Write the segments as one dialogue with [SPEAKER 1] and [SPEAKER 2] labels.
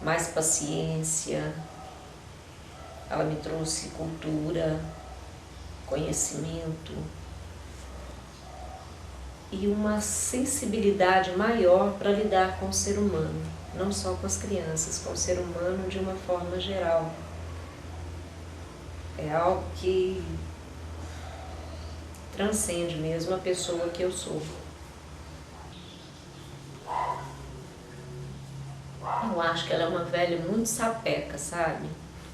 [SPEAKER 1] mais paciência, ela me trouxe cultura, conhecimento e uma sensibilidade maior para lidar com o ser humano, não só com as crianças, com o ser humano de uma forma geral. É algo que transcende mesmo a pessoa que eu sou. Eu acho que ela é uma velha muito sapeca, sabe?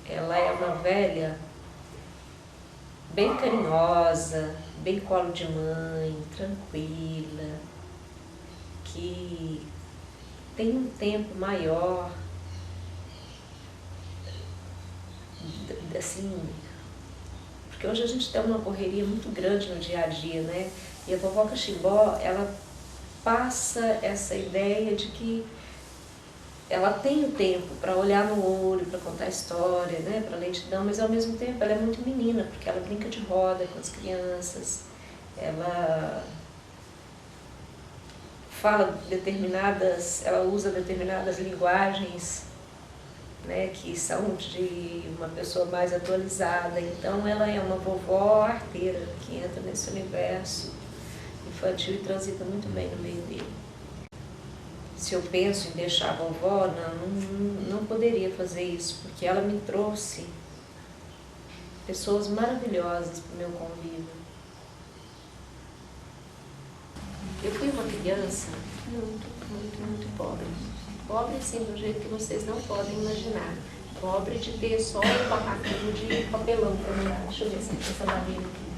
[SPEAKER 1] Ela é uma velha bem carinhosa, bem colo de mãe, tranquila, que tem um tempo maior, assim, porque hoje a gente tem uma correria muito grande no dia a dia, né? E a vovó Cachimbó, ela passa essa ideia de que ela tem o tempo para olhar no olho, para contar história, né, para lentidão, mas ao mesmo tempo ela é muito menina, porque ela brinca de roda com as crianças, ela ela usa determinadas linguagens, né, que são de uma pessoa mais atualizada. Então ela é uma vovó arteira que entra nesse universo infantil e transita muito bem no meio dele. Se eu penso em deixar a vovó, não poderia fazer isso, porque ela me trouxe pessoas maravilhosas para o meu convívio. Eu fui uma criança muito pobre. Pobre, assim, do jeito que vocês não podem imaginar. Pobre de ter só um barraquinho de papelão para morar. Deixa eu ver se essa madeira aqui.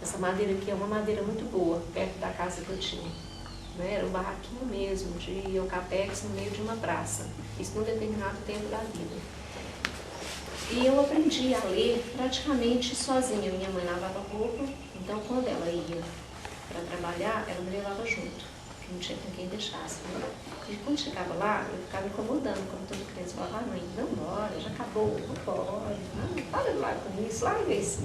[SPEAKER 1] Essa madeira aqui é uma madeira muito boa, perto da casa que eu tinha. Era um barraquinho mesmo, de eucapex no meio de uma praça. Isso num determinado tempo da vida. E eu aprendi a ler praticamente sozinha. Minha mãe lavava roupa, então quando ela ia para trabalhar, ela me levava junto, porque não tinha com quem deixasse. Né? E quando chegava lá, eu ficava incomodando, como toda criança. Eu falava, mãe, não embora, já acabou, não pode, para de lá com isso, larga isso.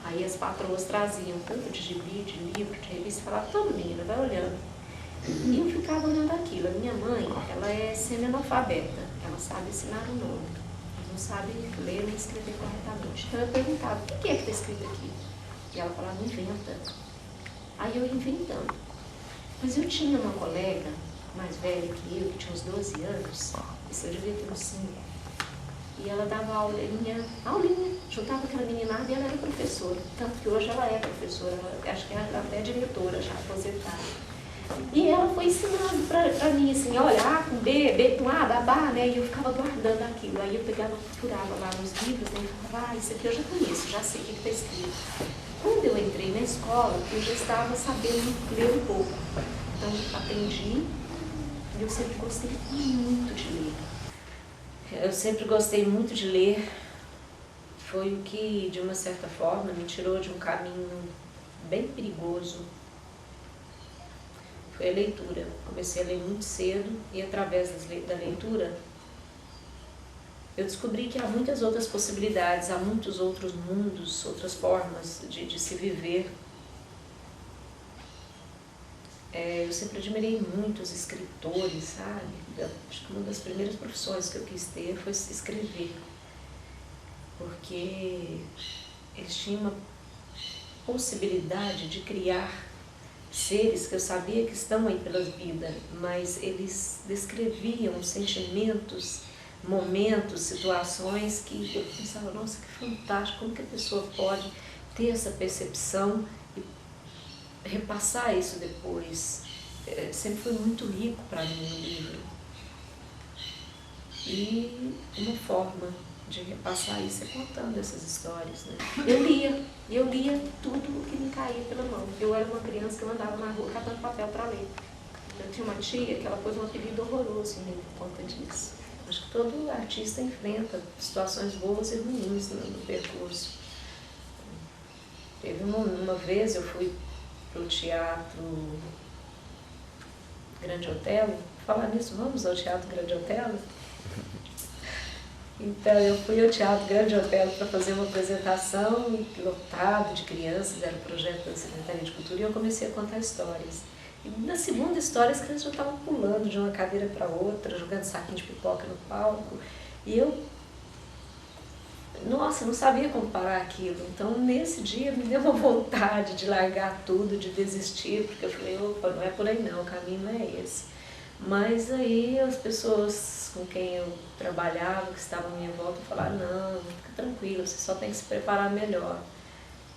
[SPEAKER 1] Aí as patroas traziam tanto de gibi, de livro, de revista, e falavam, toma menina, vai olhando. E eu ficava olhando aquilo. A minha mãe, ela é semi-analfabeta, ela sabe assinar o nome, não sabe ler nem escrever corretamente. Então eu perguntava, o que é que está escrito aqui? E ela falava, inventa. Aí eu inventando. Mas eu tinha uma colega mais velha que eu, que tinha uns 12 anos, isso eu devia ter uns 5, e ela dava aulinha, juntava aquela meninada e ela era professora. Tanto que hoje ela é professora, acho que ela até é diretora já, aposentada. E ela foi ensinando pra mim, assim, olha, A com B, B com A, dá Bá, né? E eu ficava guardando aquilo. Aí eu pegava, procurava lá nos livros, né? E falava, isso aqui eu já conheço, já sei o que está escrito. Quando eu entrei na escola, eu já estava sabendo ler um pouco. Então, aprendi e eu sempre gostei muito de ler. Eu sempre gostei muito de ler. Foi o que, de uma certa forma, me tirou de um caminho bem perigoso. Foi a leitura. Comecei a ler muito cedo e através da leitura eu descobri que há muitas outras possibilidades, há muitos outros mundos, outras formas de se viver. Eu sempre admirei muito os escritores, sabe? Acho que uma das primeiras profissões que eu quis ter foi escrever, porque eles tinham uma possibilidade de criar seres que eu sabia que estão aí pela vida, mas eles descreviam sentimentos, momentos, situações que eu pensava, nossa, que fantástico, como que a pessoa pode ter essa percepção e repassar isso depois. Sempre foi muito rico para mim o livro. E uma forma de repassar isso é contando essas histórias, né? Eu lia tudo o que me caía pela mão. Eu era uma criança que eu andava na rua catando papel para ler. Eu tinha uma tia que ela pôs um apelido horroroso em mim por conta disso. Acho que todo artista enfrenta situações boas e ruins no percurso. Teve uma vez eu fui para o Teatro Grande Otelo. Falar nisso, vamos ao Teatro Grande Otelo? Então, eu fui ao Teatro Grande Otelo para fazer uma apresentação lotado de crianças, era o projeto da Secretaria de Cultura, e eu comecei a contar histórias. E na segunda história as crianças já estavam pulando de uma cadeira para outra, jogando saquinho de pipoca no palco. E eu, nossa, não sabia como parar aquilo. Então nesse dia me deu uma vontade de largar tudo, de desistir, porque eu falei, opa, não é por aí não, o caminho não é esse. Mas aí as pessoas com quem eu trabalhava, que estavam à minha volta, falaram, não, fica tranquilo, você só tem que se preparar melhor.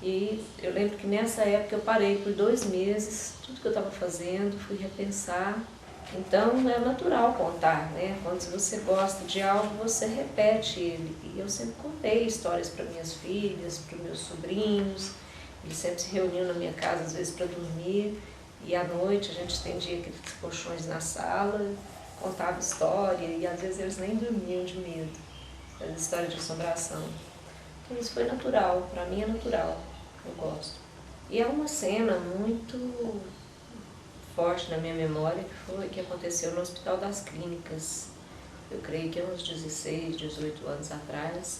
[SPEAKER 1] E eu lembro que nessa época eu parei por 2 meses, tudo que eu estava fazendo, fui repensar. Então é natural contar, né? Quando você gosta de algo, você repete ele. E eu sempre contei histórias para minhas filhas, para meus sobrinhos. Eles sempre se reuniam na minha casa, às vezes para dormir. E à noite a gente estendia aqueles colchões na sala, contava história. E às vezes eles nem dormiam de medo. Era história de assombração. Então isso foi natural, para mim é natural. Eu gosto. E é uma cena muito forte na minha memória que aconteceu no Hospital das Clínicas. Eu creio que há uns 16, 18 anos atrás,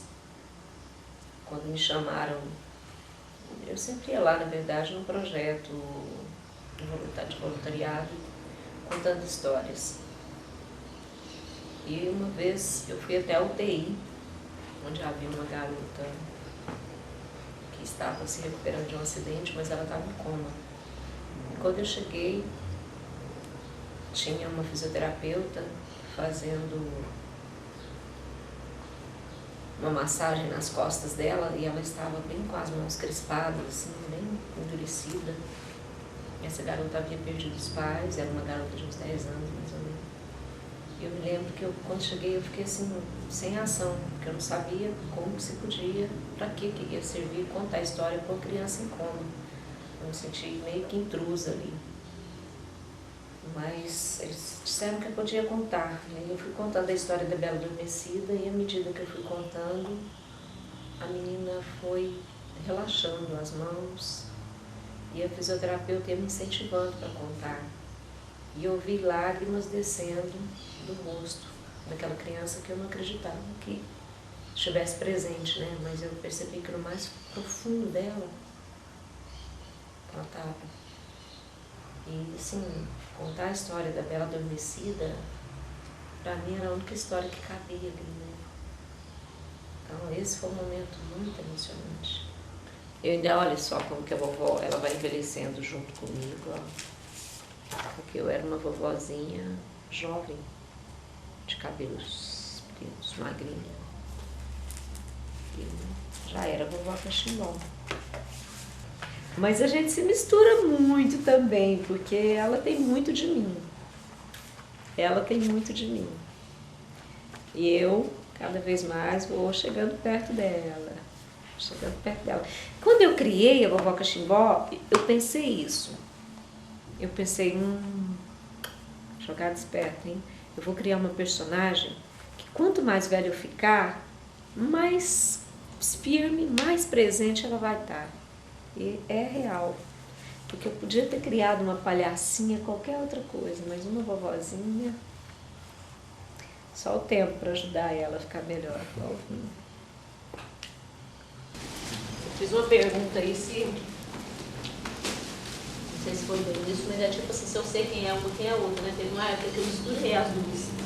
[SPEAKER 1] quando me chamaram. Eu sempre ia lá, na verdade, num projeto de voluntariado, contando histórias. E uma vez eu fui até a UTI, onde havia uma garota que estava se recuperando de um acidente, mas ela estava em coma. E quando eu cheguei, tinha uma fisioterapeuta fazendo uma massagem nas costas dela e ela estava bem com as mãos crispadas, assim, bem endurecida. Essa garota havia perdido os pais, era uma garota de uns 10 anos, mais ou menos. E eu me lembro que quando cheguei eu fiquei assim, sem ação, porque eu não sabia como se podia, para que ia servir contar a história para uma criança em coma. Eu me senti meio que intrusa ali. Mas eles disseram que eu podia contar. E aí eu fui contando a história da Bela Adormecida e à medida que eu fui contando, a menina foi relaxando as mãos e a fisioterapeuta ia me incentivando para contar. E eu vi lágrimas descendo do rosto daquela criança que eu não acreditava que estivesse presente, né? Mas eu percebi que no mais profundo dela, ela estava. E assim, contar a história da Bela Adormecida, para mim era a única história que cabia ali, né? Então esse foi um momento muito emocionante. Eu ainda, olha só como que a vovó, ela vai envelhecendo junto comigo, ó. Porque eu era uma vovozinha jovem, de cabelos pretos, magrinha. E já era vovó Cachimbó. Mas a gente se mistura muito também, porque ela tem muito de mim. Ela tem muito de mim. E eu, cada vez mais, vou chegando perto dela. Quando eu criei a vovó Cachimbó, eu pensei isso. Eu pensei, jogada esperta, hein? Eu vou criar uma personagem que quanto mais velha eu ficar, mais firme, mais presente ela vai estar. E é real, porque eu podia ter criado uma palhacinha, qualquer outra coisa, mas uma vovozinha, só o tempo para ajudar ela a ficar melhor. Eu fiz uma pergunta aí, não sei se foi bem isso, mas é tipo assim, se eu sei quem é uma, quem é outra, né? Teve uma época que eu misturei as duas.